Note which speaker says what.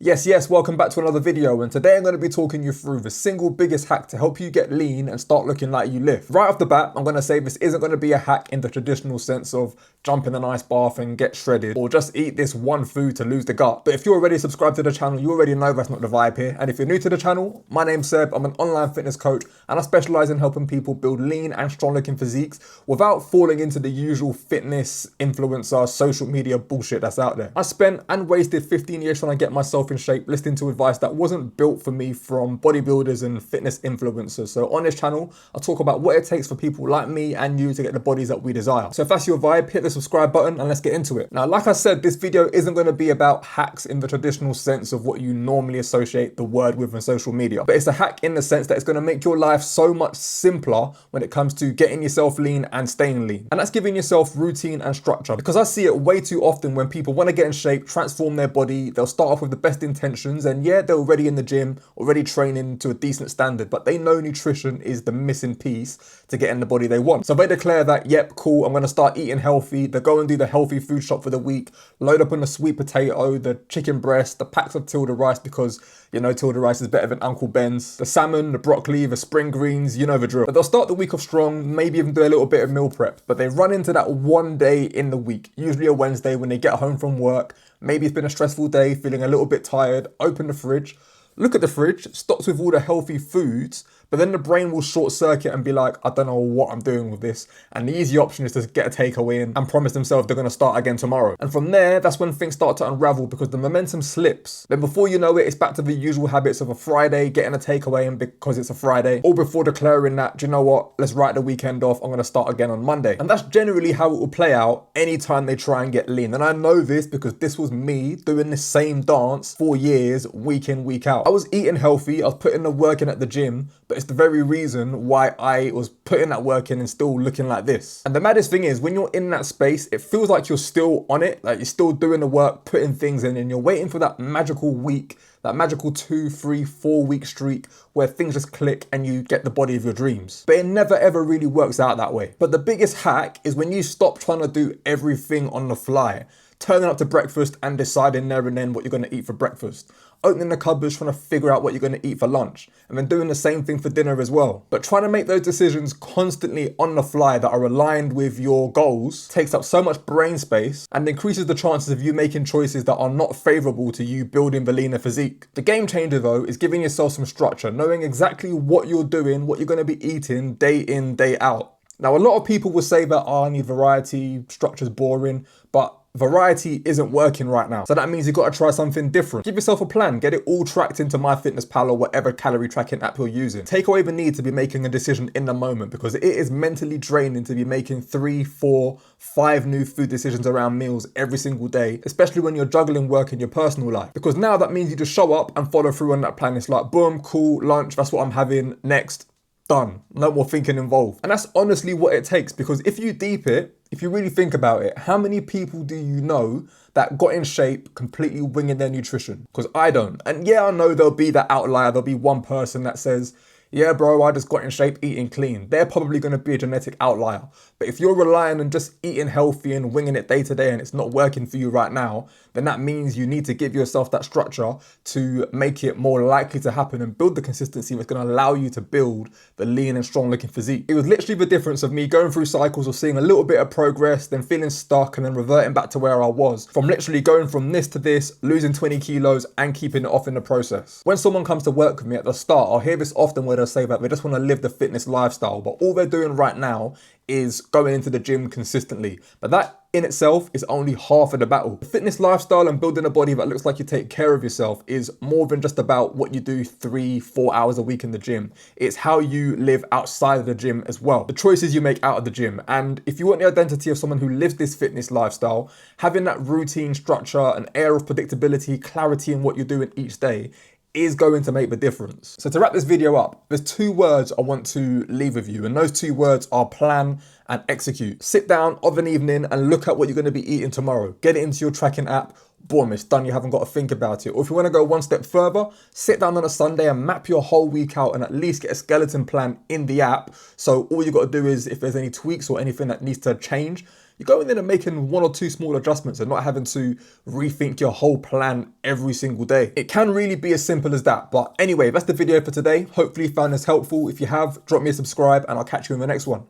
Speaker 1: Yes, welcome back to another video, and today I'm going to be talking you through the single biggest hack to help you get lean and start looking like you lift. Right off the bat, I'm going to say this isn't going to be a hack in the traditional sense of jump in an ice bath and get shredded, or just eat this one food to lose the gut. But if you're already subscribed to the channel, you already know that's not the vibe here. And if you're new to the channel, my name's Seb, I'm an online fitness coach, and I specialize in helping people build lean and strong looking physiques without falling into the usual fitness, influencer, social media bullshit that's out there. I spent and wasted 15 years trying to get myself in shape, listening to advice that wasn't built for me from bodybuilders and fitness influencers. So on this channel, I'll talk about what it takes for people like me and you to get the bodies that we desire. So if that's your vibe, hit the subscribe button and let's get into it. Now, like I said, this video isn't going to be about hacks in the traditional sense of what you normally associate the word with on social media, but it's a hack in the sense that it's going to make your life so much simpler when it comes to getting yourself lean and staying lean. And that's giving yourself routine and structure, because I see it way too often when people want to get in shape, transform their body, they'll start off with the best intentions, and yeah, they're already in the gym, already training to a decent standard, but they know nutrition is the missing piece to get in the body they want. So they declare that, yep, cool, I'm going to start eating healthy. They go and do the healthy food shop for the week, load up on the sweet potato, the chicken breast, the packs of Tilda rice, because you know Tilda rice is better than Uncle Ben's, the salmon, the broccoli, the spring greens, you know the drill. But they'll start the week off strong, maybe even do a little bit of meal prep, but they run into that one day in the week, usually a Wednesday, when they get home from work. Maybe it's been a stressful day, feeling a little bit tired, open the fridge, look at the fridge, stocks with all the healthy foods, but then the brain will short circuit and be like, I don't know what I'm doing with this. And the easy option is to get a takeaway in and promise themselves they're going to start again tomorrow. And from there, that's when things start to unravel, because the momentum slips. Then before you know it, it's back to the usual habits of a Friday, getting a takeaway in because it's a Friday, or before declaring that, do you know what, let's write the weekend off, I'm going to start again on Monday. And that's generally how it will play out anytime they try and get lean. And I know this because this was me doing the same dance for years, week in, week out. I was eating healthy, I was putting the work in at the gym, but it's the very reason why I was putting that work in and still looking like this. And the maddest thing is, when you're in that space, it feels like you're still on it, like you're still doing the work, putting things in, and you're waiting for that magical week, that magical 2, 3, 4 week streak where things just click and you get the body of your dreams. But it never ever really works out that way. But the biggest hack is when you stop trying to do everything on the fly, turning up to breakfast and deciding there and then what you're going to eat for breakfast, opening the cupboards trying to figure out what you're going to eat for lunch, and then doing the same thing for dinner as well. But trying to make those decisions constantly on the fly that are aligned with your goals takes up so much brain space and increases the chances of you making choices that are not favorable to you building the leaner physique. The game changer though is giving yourself some structure, knowing exactly what you're doing, what you're going to be eating day in, day out. Now, a lot of people will say that, I need variety, structure's boring, but variety isn't working right now. So that means you've got to try something different. Give yourself a plan, get it all tracked into MyFitnessPal or whatever calorie tracking app you're using. Take away the need to be making a decision in the moment, because it is mentally draining to be making 3, 4, 5 new food decisions around meals every single day, especially when you're juggling work in your personal life. Because now that means you just show up and follow through on that plan. It's like, boom, cool, lunch, that's what I'm having, next. Done. No more thinking involved. And that's honestly what it takes, because if you deep it, if you really think about it, how many people do you know that got in shape completely winging their nutrition? Because I don't. And yeah, I know there'll be that outlier. There'll be one person that says, yeah, bro, I just got in shape eating clean. They're probably going to be a genetic outlier. But if you're relying on just eating healthy and winging it day to day and it's not working for you right now, then that means you need to give yourself that structure to make it more likely to happen and build the consistency that's going to allow you to build the lean and strong looking physique. It was literally the difference of me going through cycles of seeing a little bit of progress, then feeling stuck, and then reverting back to where I was. From literally going from this to this, losing 20 kilos and keeping it off in the process. When someone comes to work with me at the start, I'll hear this often where they'll say that they just want to live the fitness lifestyle, but all they're doing right now is going into the gym consistently. But that in itself is only half of the battle. The fitness lifestyle and building a body that looks like you take care of yourself is more than just about what you do 3, 4 hours a week in the gym. It's how you live outside of the gym as well. The choices you make out of the gym. And if you want the identity of someone who lives this fitness lifestyle, having that routine, structure, an air of predictability, clarity in what you're doing each day is going to make the difference. So to wrap this video up, there's 2 words I want to leave with you, and those 2 words are plan and execute. Sit down of an evening and look at what you're going to be eating tomorrow. Get it into your tracking app. Boom, it's done. You haven't got to think about it. Or if you want to go one step further, sit down on a Sunday and map your whole week out and at least get a skeleton plan in the app. So all you got to do is, if there's any tweaks or anything that needs to change, you're going in and making 1 or 2 small adjustments and not having to rethink your whole plan every single day. It can really be as simple as that. But anyway, that's the video for today. Hopefully you found this helpful. If you have, drop me a subscribe and I'll catch you in the next one.